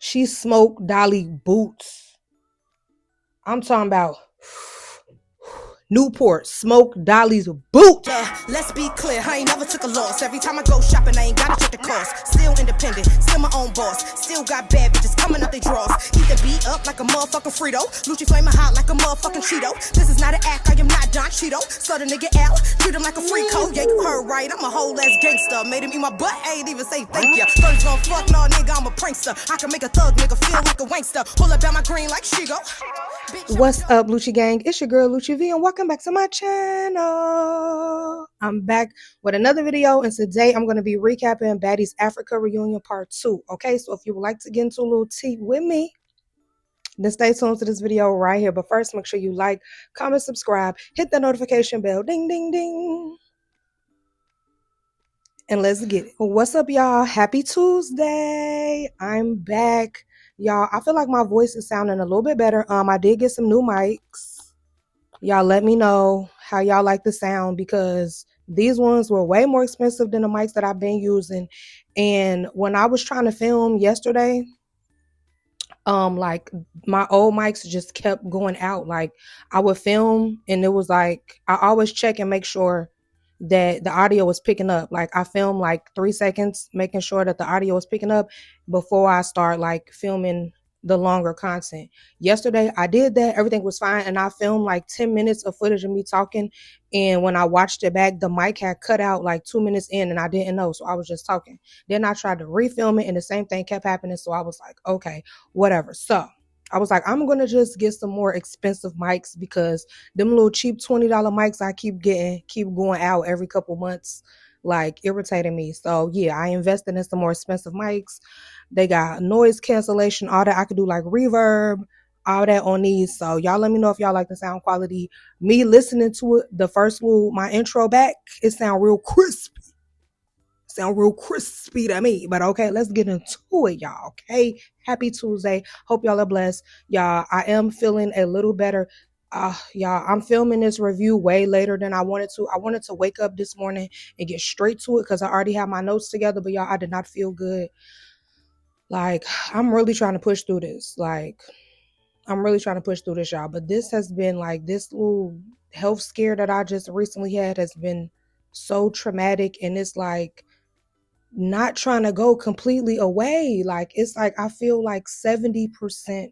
She smoked Dolly boots. I'm talking about Newport smoked Dolly's boot. Let's be clear, I ain't never took a loss. Every time I go shopping, I ain't gotta check the cost. Still independent, still my own boss. Still got bad bitches coming up they draws. Keep the beat up like a motherfucking Frito. Lucci flaming hot like a motherfucking Cheeto. This is not an act, I am not Don Cheeto. So the nigga out, treat him like a free code. Yeah, you heard right, I'm a whole ass gangster. Made him eat my butt, I ain't even say thank ya. Thought he's gon' fuck, no nigga, I'm a prankster. I can make a thug nigga feel like a wankster. Pull up down my green like she go. What's up, Lucci Gang? It's your girl Lucci V, and welcome back to my channel. I'm back with another video, and today I'm going to be recapping Baddies Africa Reunion Part 2. Okay, so if you would like to get into a little tea with me, then stay tuned to this video right here. But first, make sure you like, comment, subscribe, hit the notification bell, ding, ding, ding. And let's get it. What's up, y'all? Happy Tuesday. I'm back. Y'all, I feel like my voice is sounding a little bit better. I did get some new mics. Y'all let me know how y'all like the sound, because these ones were way more expensive than the mics that I've been using. And when I was trying to film yesterday, like my old mics just kept going out. Like I would film and it was like, I always check and make sure that the audio was picking up. Like I filmed like 3 seconds, making sure that the audio was picking up before I start like filming the longer content. Yesterday I did that, everything was fine, and I filmed like 10 minutes of footage of me talking, and when I watched it back, the mic had cut out like 2 minutes in and I didn't know, so I was just talking. Then I tried to refilm it and the same thing kept happening, so I was like, okay, whatever. So I was like, I'm gonna just get some more expensive mics, because them little cheap $20 mics I keep getting keep going out every couple months, like irritating me. So yeah, I invested in some more expensive mics. They got noise cancellation, all that. I could do like reverb, all that on these. So y'all let me know if y'all like the sound quality. Me listening to it, the first little, my intro back, it sound real crispy. Sound real crispy to me. But okay, let's get into it, y'all. Okay, happy Tuesday. Hope y'all are blessed. Y'all, I am feeling a little better. Y'all, I'm filming this review way later than I wanted to. I wanted to wake up this morning and get straight to it, because I already have my notes together. But y'all, I did not feel good. Like, I'm really trying to push through this. Like, I'm really trying to push through this, y'all. But this has been like, this little health scare that I just recently had has been so traumatic. And it's like not trying to go completely away. Like, it's like I feel like 70%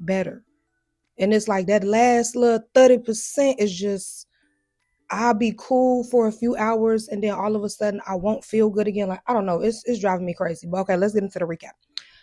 better. And it's like that last little 30% is just, I'll be cool for a few hours and then all of a sudden I won't feel good again. Like, I don't know. It's driving me crazy. But okay, let's get into the recap.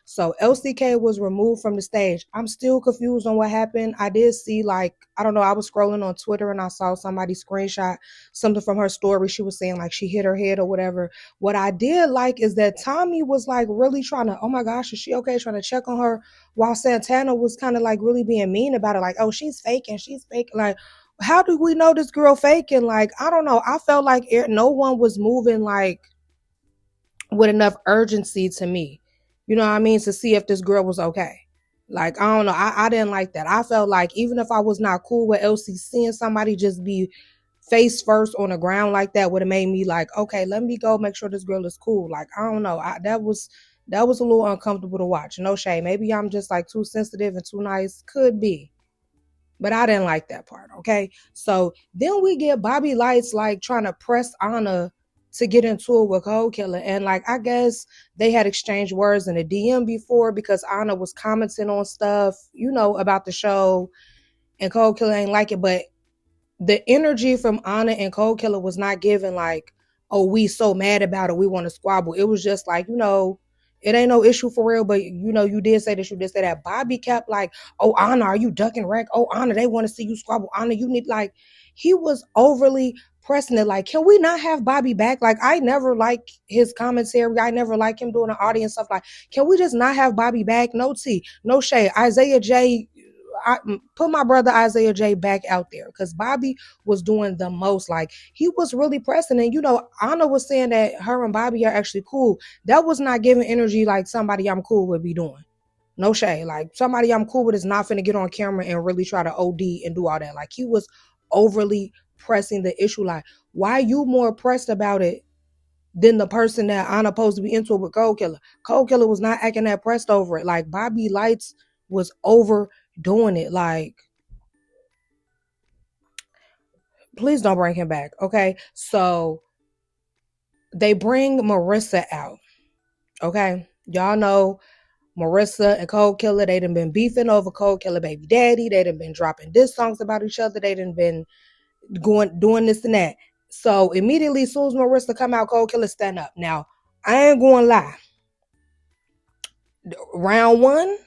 So LCK was removed from the stage. I'm still confused on what happened. I did see, like, I don't know, I was scrolling on Twitter and I saw somebody screenshot something from her story. She was saying like she hit her head or whatever. What I did like is that Tommy was like really trying to, oh my gosh, is she okay? Trying to check on her, while Santana was kind of like really being mean about it. Like, oh, she's faking. Like, how do we know this girl faking? Like, I don't know. I felt like no one was moving like with enough urgency to me. You know what I mean? To see if this girl was okay. Like, I don't know. I didn't like that. I felt like even if I was not cool with LC, seeing somebody just be face first on the ground like that would have made me like, okay, let me go make sure this girl is cool. Like, I don't know. That was a little uncomfortable to watch. No shade. Maybe I'm just like too sensitive and too nice. Could be. But I didn't like that part, okay? So then we get Bobby Lights like trying to press Anna to get into it with Cold Killer. And like, I guess they had exchanged words in the DM before, because Anna was commenting on stuff, you know, about the show, and Cold Killer ain't like it. But the energy from Anna and Cold Killer was not given like, oh, we so mad about it, we want to squabble. It was just like, you know, it ain't no issue for real, but you know, you did say this, you did say that. Bobby kept like, oh, Anna, are you ducking wreck? Oh, Anna, they want to see you squabble. Anna, you need, like, he was overly pressing it. Like, can we not have Bobby back? Like, I never like his commentary. I never like him doing the audience stuff. Like, can we just not have Bobby back? No tea, no shade. Isaiah J, I put my brother Isaiah J back out there, because Bobby was doing the most. Like, he was really pressing. And you know, Anna was saying that her and Bobby are actually cool. That was not giving energy like somebody I'm cool with be doing. No shade. Like, somebody I'm cool with is not finna get on camera and really try to OD and do all that. Like, he was overly pressing the issue. Like, why you more pressed about it than the person that I'm supposed to be into with Cold Killer. Cold Killer was not acting that pressed over it. Like Bobby Lights was overdoing it. Like, please don't bring him back. Okay. So they bring Marissa out. Okay. Y'all know Marissa and Cold Killer, they done been beefing over Cold Killer baby daddy. They done been dropping diss songs about each other. They done been doing this and that. So immediately, as soon as Marissa come out, Cold Killer stand up. Now, I ain't gonna lie. Round one,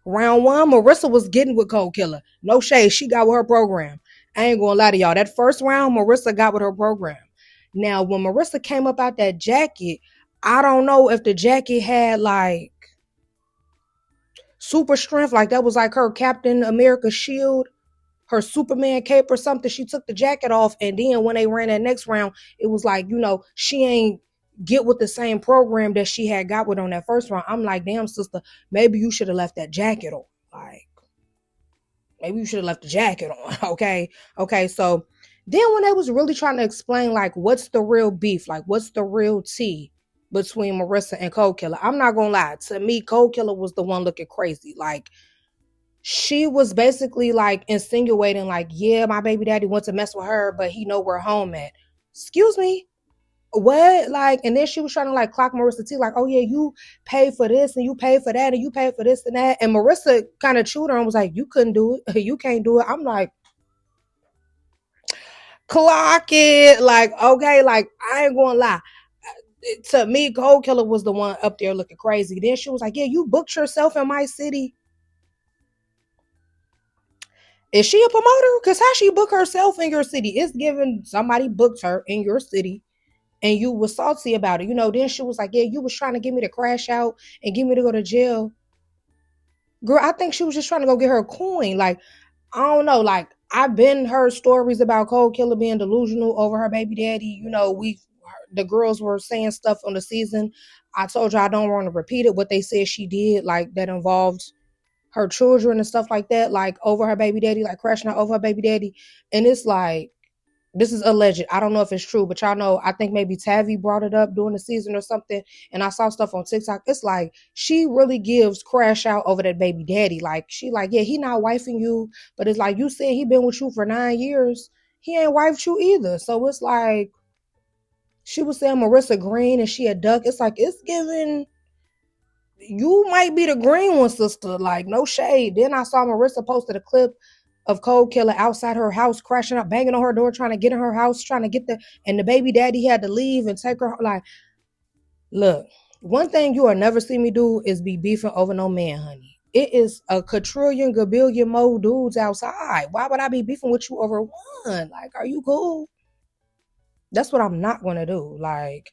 Marissa was getting with Cold Killer. No shade, she got with her program. I ain't gonna lie to y'all. That first round, Marissa got with her program. Now, when Marissa came up out that jacket, I don't know if the jacket had like super strength, like that was like her Captain America shield, her Superman cape or something. She took the jacket off, and then when they ran that next round, it was like, she ain't get with the same program that she had got with on that first round. I'm like, damn, sister, maybe you should have left that jacket on. Like, maybe you should have left the jacket on. Okay. So then when they was really trying to explain, like, what's the real beef, like, what's the real tea between Marissa and Cold Killer, I'm not gonna lie. To me, Cold Killer was the one looking crazy. Like, she was basically like insinuating, like, yeah, my baby daddy wants to mess with her, but he know where home at. Excuse me, what? Like, and then she was trying to like clock Marissa T, like, oh yeah, you pay for this and you pay for that and you pay for this and that. And Marissa kind of chewed her and was like, you couldn't do it, you can't do it. I'm like, clock it. Like, okay, like, I ain't gonna lie. To me, Cold Killer was the one up there looking crazy. Then she was like, yeah, you booked yourself in my city. Is she a promoter? Because how she book herself in your city? It's given somebody booked her in your city and you was salty about it. Then she was like, yeah, you was trying to get me to crash out and get me to go to jail. Girl, I think she was just trying to go get her a coin. Like, I don't know. Like, I've been heard stories about Cold Killer being delusional over her baby daddy. The girls were saying stuff on the season. I told you I don't want to repeat it, what they said she did, like, that involved her children and stuff like that, like over her baby daddy, like crashing out over her baby daddy. And it's like, this is alleged. I don't know if it's true, but y'all know, I think maybe Tavi brought it up during the season or something. And I saw stuff on TikTok. It's like, she really gives crash out over that baby daddy. Like, she like, yeah, he not wifing you, but it's like, you said he been with you for 9 years. He ain't wifed you either. So it's like, she was saying Marissa green and she a duck. It's like, it's giving, you might be the green one, sister. Like, no shade. Then I saw Marissa posted a clip of Cold Killer outside her house, crashing up, banging on her door, trying to get in her house, trying to get and the baby daddy had to leave and take her. Like, look, one thing you will never see me do is be beefing over no man, honey. It is a quadrillion, gabillion more dudes outside. Why would I be beefing with you over one? Like, are you cool? That's what I'm not gonna do. Like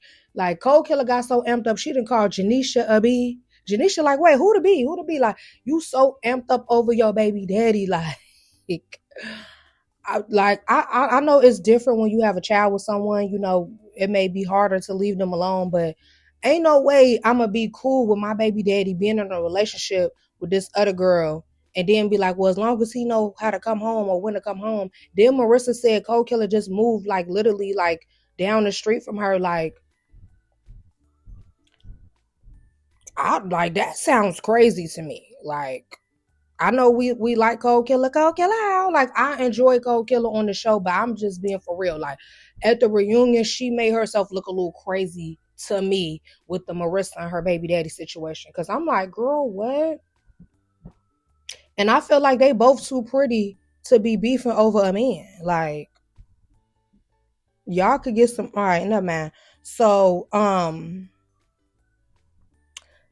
Cold Killer got so amped up, she didn't call Janisha a B. Janisha, like, wait, who to be? Who to be? Like, you so amped up over your baby daddy, like, I know it's different when you have a child with someone. It may be harder to leave them alone, but ain't no way I'm gonna be cool with my baby daddy being in a relationship with this other girl and then be like, well, as long as he know how to come home or when to come home. Then Marissa said Cold Killer just moved, like, literally, like, down the street from her. Like, I like, that sounds crazy to me. Like, I know we like Cold Killer. Like, I enjoy Cold Killer on the show, but I'm just being for real. Like, at the reunion, she made herself look a little crazy to me with the Marissa and her baby daddy situation. Cause I'm like, girl, what? And I feel like they both too pretty to be beefing over a man. Like, y'all could get some. All right, no man. So,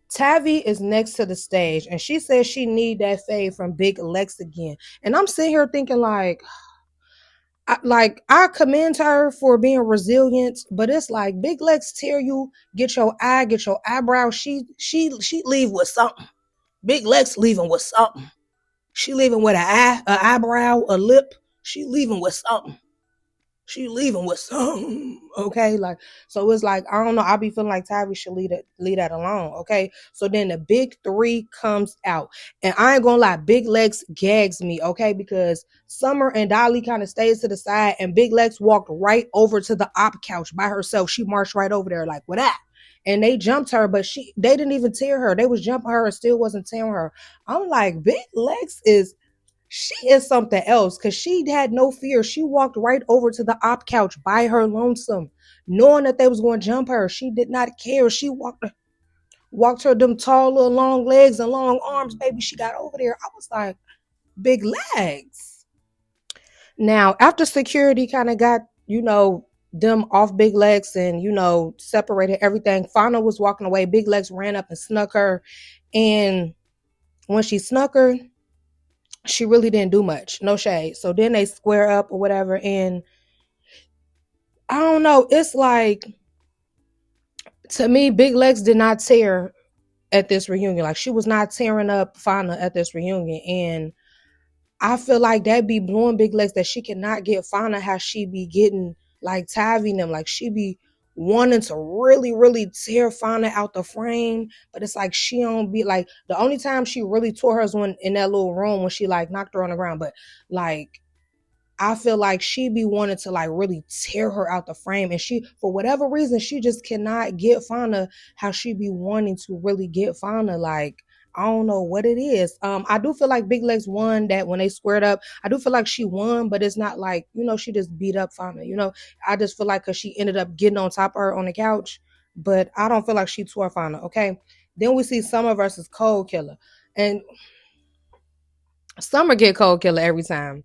Tavi is next to the stage, and she says she need that fade from Big Lex again. And I'm sitting here thinking, like, I commend her for being resilient, but it's like, Big Lex tear you, get your eyebrow. She leave with something. Big Lex leaving with something. She leaving with an eyebrow, a lip. She leaving with something. She leaving with some, okay? Like, so it's like, I don't know. I be feeling like Tyree should leave that alone, okay? So then the big three comes out. And I ain't gonna lie, Big Lex gags me, okay? Because Summer and Dolly kind of stays to the side, and Big Lex walked right over to the op couch by herself. She marched right over there, like, what that? And they jumped her, but they didn't even tear her. They was jumping her and still wasn't tearing her. I'm like, Big Lex is she is something else because she had no fear. She walked right over to the op couch by her lonesome, knowing that they was going to jump her. She did not care. She walked her them tall little long legs and long arms, baby. She got over there. I was like, Big Legs. Now, after security kind of got, them off Big Legs and, separated everything, Fauna was walking away. Big Legs ran up and snuck her. And when she snuck her, she really didn't do much. No shade. So then they square up or whatever. And I don't know. It's like, to me, Big Legs did not tear at this reunion. Like, she was not tearing up Fauna at this reunion. And I feel like that be blowing Big Legs that she cannot get Fauna how she be getting like Tavi and them. Like, she be wanting to really, really tear Fauna out the frame. But it's like she don't be like, the only time she really tore her was when in that little room when she like knocked her on the ground. But like, I feel like she be wanting to like really tear her out the frame. And she, for whatever reason, she just cannot get Fauna how she be wanting to really get Fauna. Like, I don't know what it is. I do feel like Big Legs won that when they squared up. I do feel like she won, but it's not like, she just beat up Fauna. I just feel like because she ended up getting on top of her on the couch, but I don't feel like she tore Fauna. Okay. Then we see Summer versus Cold Killer. And Summer get Cold Killer every time.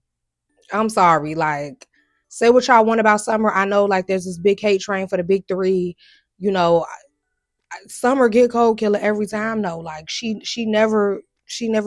I'm sorry. Like, say what y'all want about Summer. I know, like, there's this big hate train for the big three. You know, Summer get Cold Killer every time though. Like, she never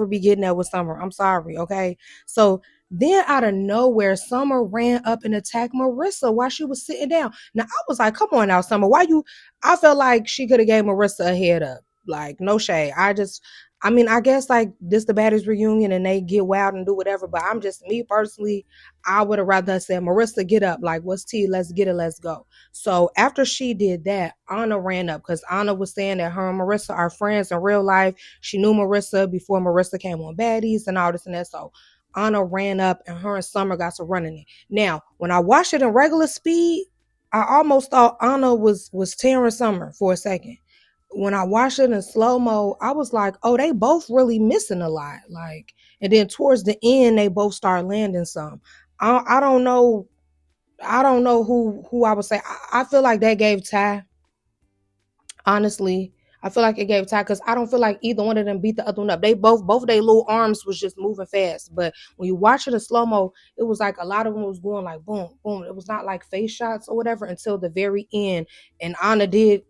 be getting that with Summer. I'm sorry. Okay. So then out of nowhere, Summer ran up and attacked Marissa while she was sitting down. Now I was like, come on now, Summer. Why you? I felt like she could have gave Marissa a head up. Like, no shade. I guess like this the Baddies reunion and they get wild and do whatever. But I'm just me personally. I would have rather said, Marissa, get up. Like, what's tea? Let's get it. Let's go. So after she did that, Anna ran up because Anna was saying that her and Marissa are friends in real life. She knew Marissa before Marissa came on Baddies and all this and that. So Anna ran up and her and Summer got to running it. Now, when I watched it in regular speed, I almost thought Anna was tearing Summer for a second. When I watched it in slow mo, I was like, oh, they both really missing a lot. Like, and then towards the end, they both start landing some. I don't know. I don't know who I would say. I feel like that gave Ty. Honestly, I feel like it gave Ty because I don't feel like either one of them beat the other one up. They both of their little arms was just moving fast. But when you watch it in slow mo, it was like a lot of them was going like boom, boom. It was not like face shots or whatever until the very end. And Anna did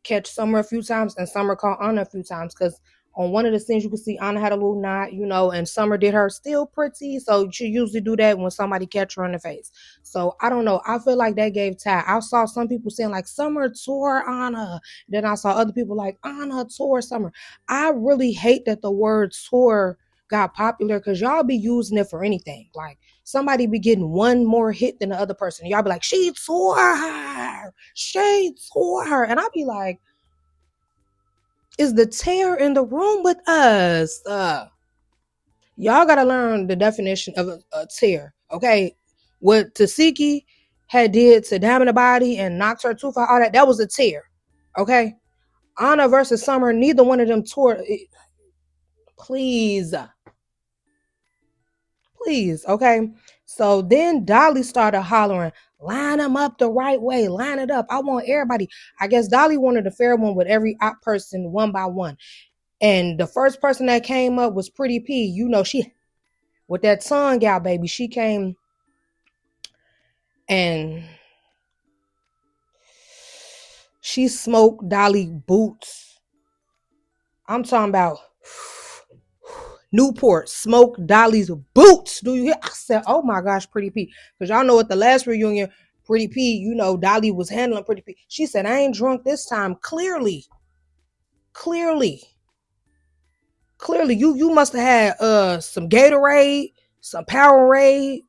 catch Summer a few times, and Summer caught Anna a few times because on one of the scenes you could see Anna had a little knot, and Summer did her still pretty. So she usually do that when somebody catch her in the face. So I don't know. I feel like that gave Ty. I saw some people saying like Summer tore Anna. Then I saw other people like Anna tore Summer. I really hate that the word tore got popular because y'all be using it for anything. Like somebody be getting one more hit than the other person. Y'all be like, she tore her. She tore her. And I be like, is the tear in the room with us? Y'all gotta learn the definition of a tear. Okay. What Tasiki had did to Diamond the Body and knocked her tooth out, all that was a tear. Okay. Anna versus Summer, neither one of them tore. Please. Please. Okay. So then Dolly started hollering, line them up the right way, line it up. I want everybody. I guess Dolly wanted a fair one with every op person one by one. And the first person that came up was Pretty P. She, with that tongue out, baby, she came and she smoked Dolly boots. I'm talking about Newport smoked Dolly's boots. Do you hear? I said, oh my gosh, Pretty P. Because y'all know at the last reunion, Pretty P, Dolly was handling Pretty P. She said, I ain't drunk this time. Clearly, you must have had some Gatorade, some Powerade,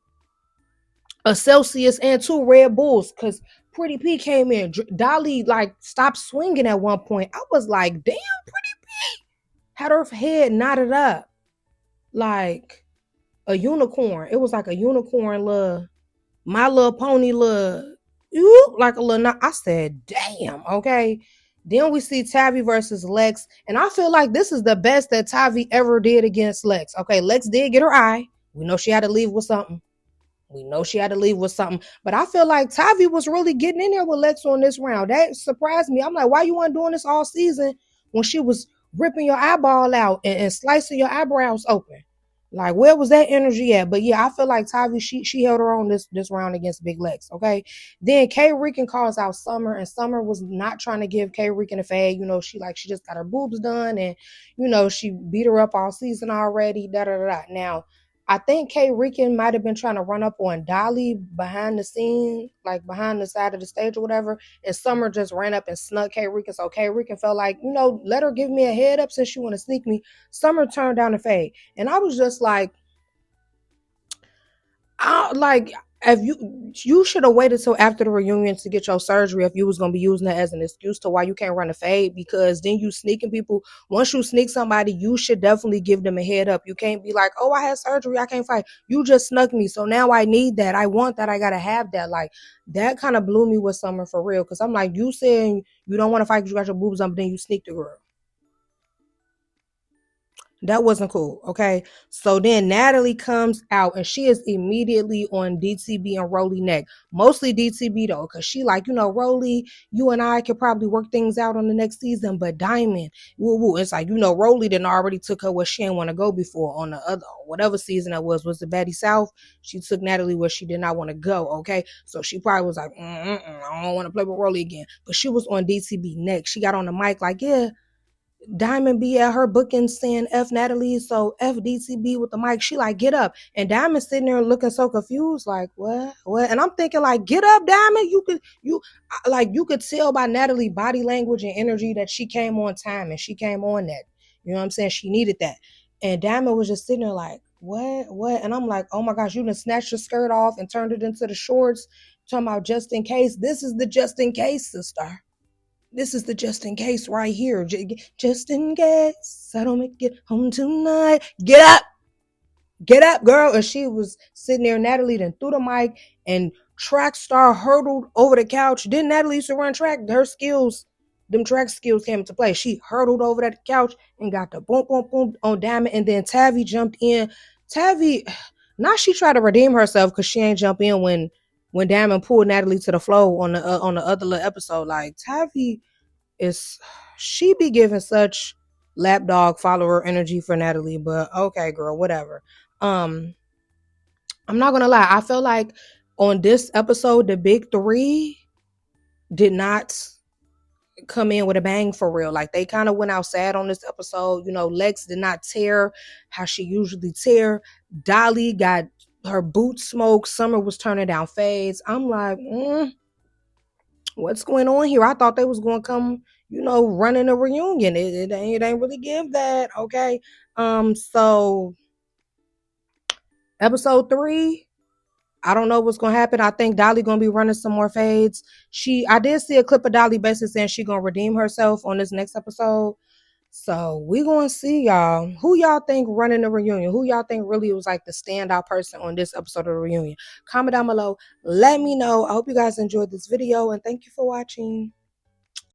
a Celsius and two Red Bulls because Pretty P came in. Dolly like stopped swinging at one point. I was like, damn, Pretty P had her head knotted up like a unicorn. It was like a unicorn, little My Little Pony, little like a little. I said, damn, okay. Then we see Tavi versus Lex, and I feel like this is the best that Tavi ever did against Lex. Okay, Lex did get her eye. We know she had to leave with something. But I feel like Tavi was really getting in there with Lex on this round. That surprised me. I'm like, why you weren't doing this all season when she was ripping your eyeball out and slicing your eyebrows open? Like, where was that energy at? But yeah, I feel like Tavi, she held her own this round against Big Lex. Okay. Then K Rican calls out Summer, and Summer was not trying to give K Rican a fade. She just got her boobs done, and she beat her up all season already. Da da da. Now I think K Rican might have been trying to run up on Dolly behind the scene, like behind the side of the stage or whatever. And Summer just ran up and snuck K Rican. So K Rican felt like, let her give me a head up since she want to sneak me. Summer turned down the fade. And I was just like, if you should have waited till after the reunion to get your surgery if you was gonna be using that as an excuse to why you can't run a fade, because then you sneaking people. Once you sneak somebody, you should definitely give them a head up. You can't be like, oh, I had surgery, I can't fight. You just snuck me, so now I need that. I want that. I gotta have that. Like, that kind of blew me with Summer for real, because I'm like, you saying you don't want to fight because you got your boobs up, but then you sneak the girl. That wasn't cool. Okay. So then Natalie comes out and she is immediately on DTB and Rolly neck. Mostly DTB though, because she like, Rolly, you and I could probably work things out on the next season, but Diamond, woo woo. It's like, Rolly then already took her where she didn't want to go before on the other, whatever season that was the Baddies South. She took Natalie where she did not want to go. Okay. So she probably was like, I don't want to play with Rolly again. But she was on DTB neck. She got on the mic like, yeah, Diamond be at her booking saying F Natalie, so F DTB with the mic. She like, get up. And Diamond sitting there looking so confused, like, what? And I'm thinking, like, get up, Diamond. You could tell by Natalie body language and energy that she came on time and she came on that. You know what I'm saying? She needed that. And Diamond was just sitting there like, what? And I'm like, oh my gosh, you done snatched your skirt off and turned it into the shorts. Talking about just in case. This is the just in case, sister. This is the just in case right here. Just in case I don't make it home tonight. Get up, girl. And she was sitting there. Natalie then threw the mic and track star hurdled over the couch. Didn't Natalie used to run track? Them track skills came into play. She hurdled over that couch and got the boom, boom, boom on Diamond. And then Tavi jumped in. Tavi, now she tried to redeem herself because she ain't jump in when Diamond pulled Natalie to the floor on the other little episode. Like, Tavi is, she be giving such lapdog follower energy for Natalie, but okay, girl, whatever. I'm not gonna lie, I feel like on this episode the big three did not come in with a bang for real. Like, they kind of went out sad on this episode. Lex did not tear how she usually tear. Dolly got her boots smoked. Summer was turning down fades. I'm like, what's going on here? I thought they was going to come, running a reunion. It ain't really give that. Okay. So episode 3, I don't know what's going to happen. I think Dolly going to be running some more fades. I did see a clip of Dolly basically saying she going to redeem herself on this next episode. So we going to see, y'all. Who y'all think running the reunion? Who y'all think really was like the standout person on this episode of the reunion? Comment down below. Let me know. I hope you guys enjoyed this video and thank you for watching.